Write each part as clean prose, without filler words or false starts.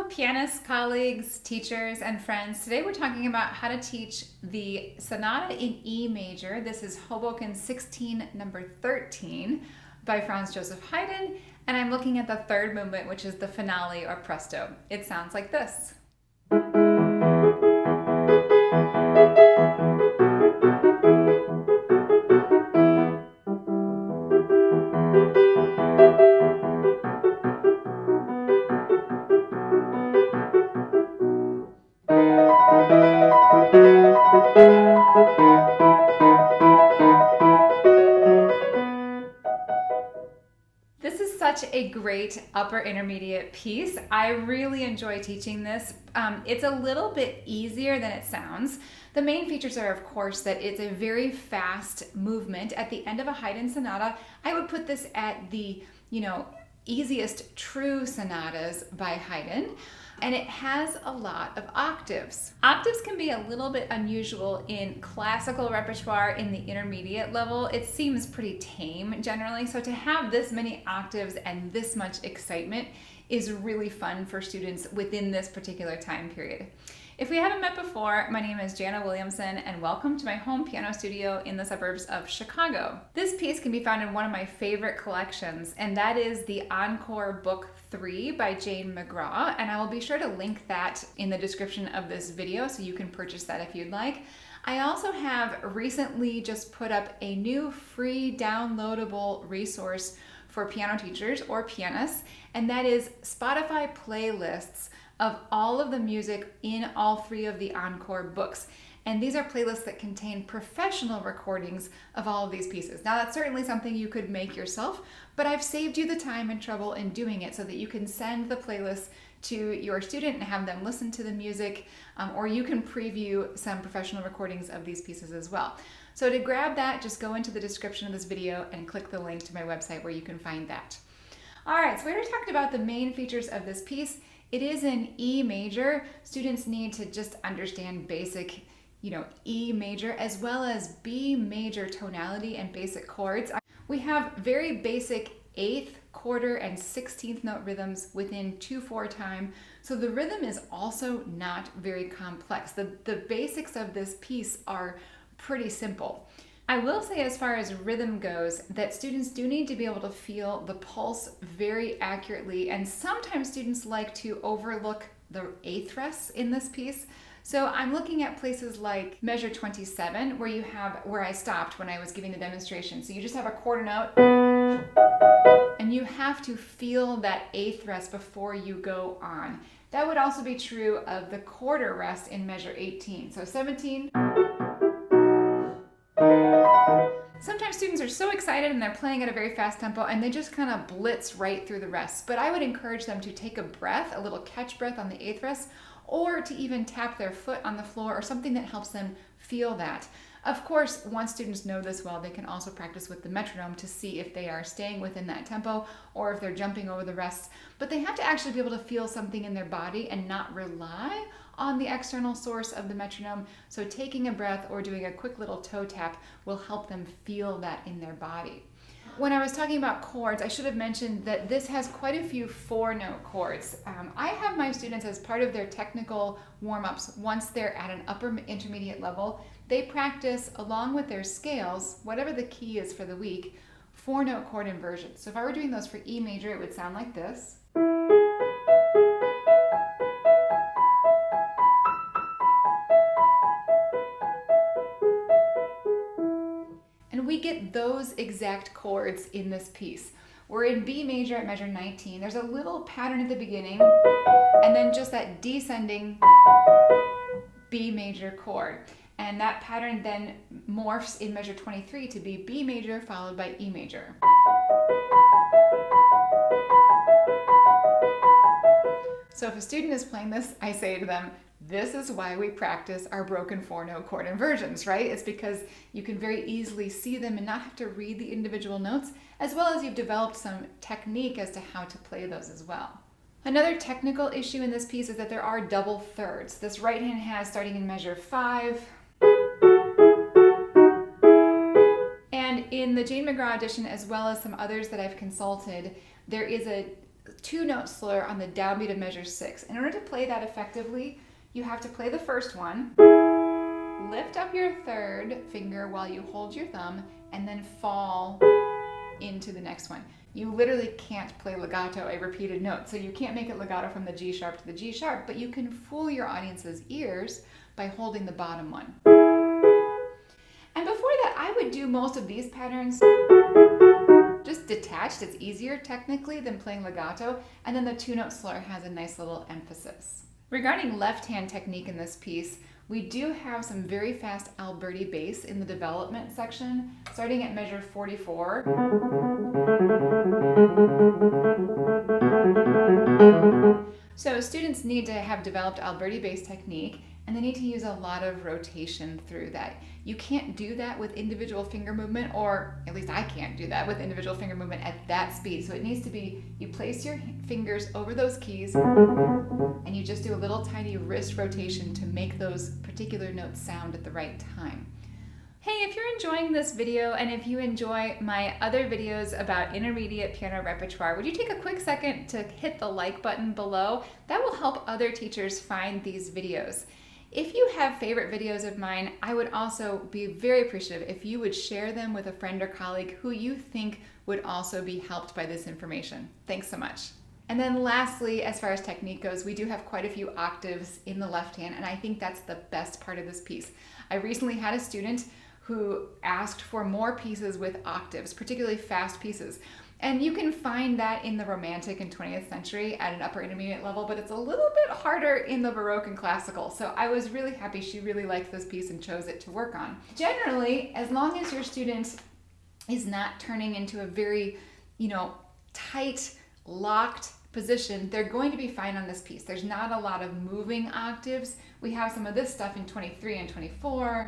pianists, colleagues, teachers, and friends. Today we're talking about how to teach the sonata in E major. This is Hob.XVI number 13 by Franz Joseph Haydn, and I'm looking at the third movement, which is the finale or Presto. It sounds like this. This is such a great upper intermediate piece. I really enjoy teaching this. It's a little bit easier than it sounds. The main features are, of course, that it's a very fast movement at the end of a Haydn sonata. I would put this at the, easiest true sonatas by Haydn. And it has a lot of octaves. Octaves can be a little bit unusual in classical repertoire in the intermediate level. It seems pretty tame generally, so to have this many octaves and this much excitement is really fun for students within this particular time period. If we haven't met before, my name is Jana Williamson and welcome to my home piano studio in the suburbs of Chicago. This piece can be found in one of my favorite collections, and that is the Encore Book 3 by Jane McGraw, and I will be sure to link that in the description of this video so you can purchase that if you'd like. I also have recently just put up a new free downloadable resource for piano teachers or pianists, and that is Spotify playlists of all of the music in all three of the Encore books. And these are playlists that contain professional recordings of all of these pieces. Now that's certainly something you could make yourself, but I've saved you the time and trouble in doing it so that you can send the playlist to your student and have them listen to the music, or you can preview some professional recordings of these pieces as well. So to grab that, just go into the description of this video and click the link to my website where you can find that. All right, so we already talked about the main features of this piece. It is in E major. Students need to just understand basic, E major as well as B major tonality and basic chords. We have very basic 8th, quarter, and 16th note rhythms within 2/4 time. So the rhythm is also not very complex. The basics of this piece are pretty simple. I will say, as far as rhythm goes, that students do need to be able to feel the pulse very accurately, and sometimes students like to overlook the 8th rests in this piece. So I'm looking at places like measure 27, where I stopped when I was giving the demonstration. So you just have a quarter note, and you have to feel that 8th rest before you go on. That would also be true of the quarter rest in measure 18. So 17. Sometimes students are so excited and they're playing at a very fast tempo and they just kind of blitz right through the rests. But I would encourage them to take a breath, a little catch breath on the 8th rest, or to even tap their foot on the floor or something that helps them feel that. Of course, once students know this well, they can also practice with the metronome to see if they are staying within that tempo or if they're jumping over the rests. But they have to actually be able to feel something in their body and not rely on the external source of the metronome. So taking a breath or doing a quick little toe tap will help them feel that in their body. When I was talking about chords, I should have mentioned that this has quite a few 4-note chords. I have my students, as part of their technical warm-ups, once they're at an upper intermediate level, they practice along with their scales, whatever the key is for the week, 4-note chord inversions. So if I were doing those for E major, it would sound like this. And we get those exact chords in this piece. We're in B major at measure 19. There's a little pattern at the beginning, and then just that descending B major chord. And that pattern then morphs in measure 23 to be B major followed by E major. So if a student is playing this, I say to them, this is why we practice our broken 4-note chord inversions, right? It's because you can very easily see them and not have to read the individual notes, as well as you've developed some technique as to how to play those as well. Another technical issue in this piece is that there are double thirds. This right hand has starting in measure 5. And in the Jane McGraw edition, as well as some others that I've consulted, there is a two-note slur on the downbeat of measure 6. In order to play that effectively, you have to play the first one, lift up your third finger while you hold your thumb, and then fall into the next one. You literally can't play legato, a repeated note, so you can't make it legato from the G sharp to the G sharp, but you can fool your audience's ears by holding the bottom one. And before that, I would do most of these patterns just detached. It's easier technically than playing legato, and then the two-note slur has a nice little emphasis. Regarding left-hand technique in this piece, we do have some very fast Alberti bass in the development section, starting at measure 44. So students need to have developed Alberti bass technique, and they need to use a lot of rotation through that. You can't do that with individual finger movement, or at least I can't do that with individual finger movement at that speed. So it needs to be, you place your fingers over those keys and you just do a little tiny wrist rotation to make those particular notes sound at the right time. Hey, if you're enjoying this video and if you enjoy my other videos about intermediate piano repertoire, would you take a quick second to hit the like button below? That will help other teachers find these videos. If you have favorite videos of mine, I would also be very appreciative if you would share them with a friend or colleague who you think would also be helped by this information. Thanks so much. And then lastly, as far as technique goes, we do have quite a few octaves in the left hand, and I think that's the best part of this piece. I recently had a student who asked for more pieces with octaves, particularly fast pieces. And you can find that in the Romantic and 20th century at an upper intermediate level, but it's a little bit harder in the Baroque and Classical. So I was really happy she really liked this piece and chose it to work on. Generally, as long as your student is not turning into a very, tight, locked position, they're going to be fine on this piece. There's not a lot of moving octaves. We have some of this stuff in 23 and 24.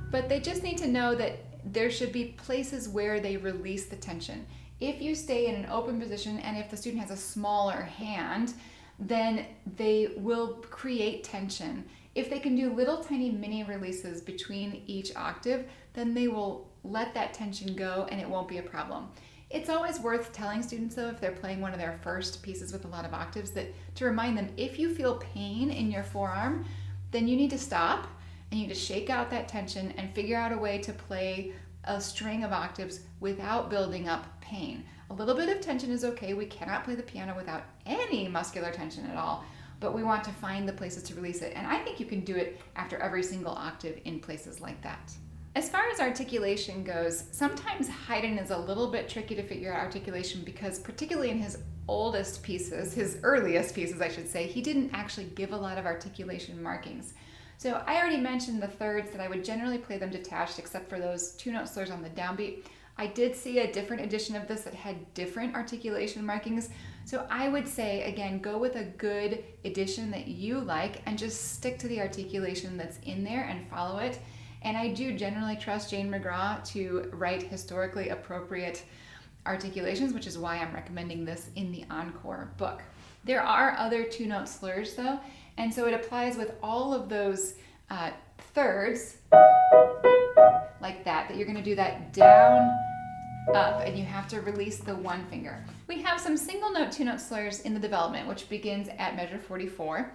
But they just need to know that there should be places where they release the tension. If you stay in an open position and if the student has a smaller hand, then they will create tension. If they can do little tiny mini releases between each octave, then they will let that tension go and it won't be a problem. It's always worth telling students though, if they're playing one of their first pieces with a lot of octaves, that to remind them, if you feel pain in your forearm, then you need to stop and you need to shake out that tension and figure out a way to play a string of octaves without building up pain. A little bit of tension is okay. We cannot play the piano without any muscular tension at all, but we want to find the places to release it. And I think you can do it after every single octave in places like that. As far as articulation goes, sometimes Haydn is a little bit tricky to figure out articulation because particularly in his earliest pieces, I should say, he didn't actually give a lot of articulation markings. So I already mentioned the thirds that I would generally play them detached except for those two-note slurs on the downbeat. I did see a different edition of this that had different articulation markings. So I would say, again, go with a good edition that you like and just stick to the articulation that's in there and follow it. And I do generally trust Jane McGraw to write historically appropriate articulations, which is why I'm recommending this in the Encore book. There are other two-note slurs though, and so it applies with all of those thirds, like that you're going to do that down, up, and you have to release the one finger. We have some single note two-note slurs in the development, which begins at measure 44.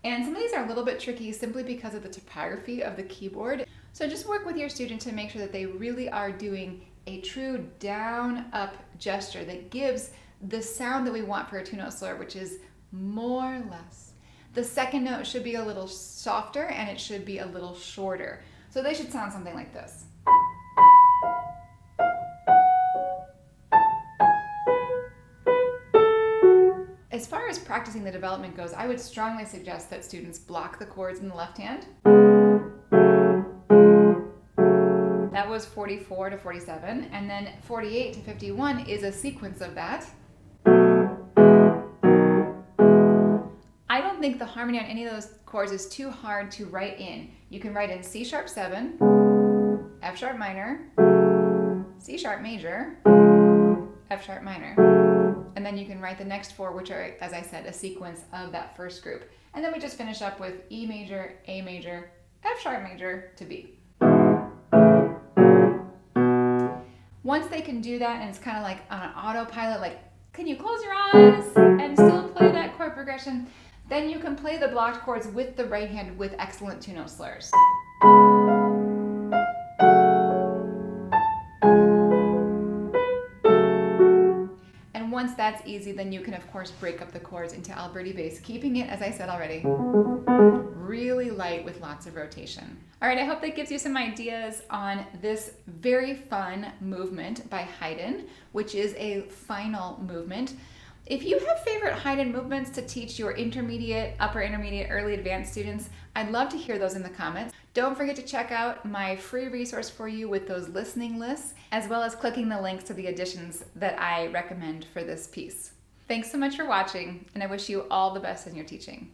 And some of these are a little bit tricky simply because of the topography of the keyboard. So just work with your student to make sure that they really are doing a true down-up gesture that gives the sound that we want for a two-note slur, which is more or less. The second note should be a little softer and it should be a little shorter. So they should sound something like this. As far as practicing the development goes, I would strongly suggest that students block the chords in the left hand. That was 44 to 47, and then 48 to 51 is a sequence of that. I don't think the harmony on any of those chords is too hard to write in. You can write in C sharp 7, F sharp minor, C sharp major, F sharp minor. And then you can write the next four, which are, as I said, a sequence of that first group. And then we just finish up with E major, A major, F sharp major to B. Once they can do that, and it's kind of like on an autopilot, like, can you close your eyes and still play that chord progression? Then you can play the blocked chords with the right hand with excellent two-note slurs. And once that's easy, then you can of course break up the chords into Alberti bass, keeping it, as I said already, really light with lots of rotation. All right, I hope that gives you some ideas on this very fun movement by Haydn, which is a final movement. If you have favorite Haydn movements to teach your intermediate, upper intermediate, early advanced students, I'd love to hear those in the comments. Don't forget to check out my free resource for you with those listening lists, as well as clicking the links to the editions that I recommend for this piece. Thanks so much for watching, and I wish you all the best in your teaching.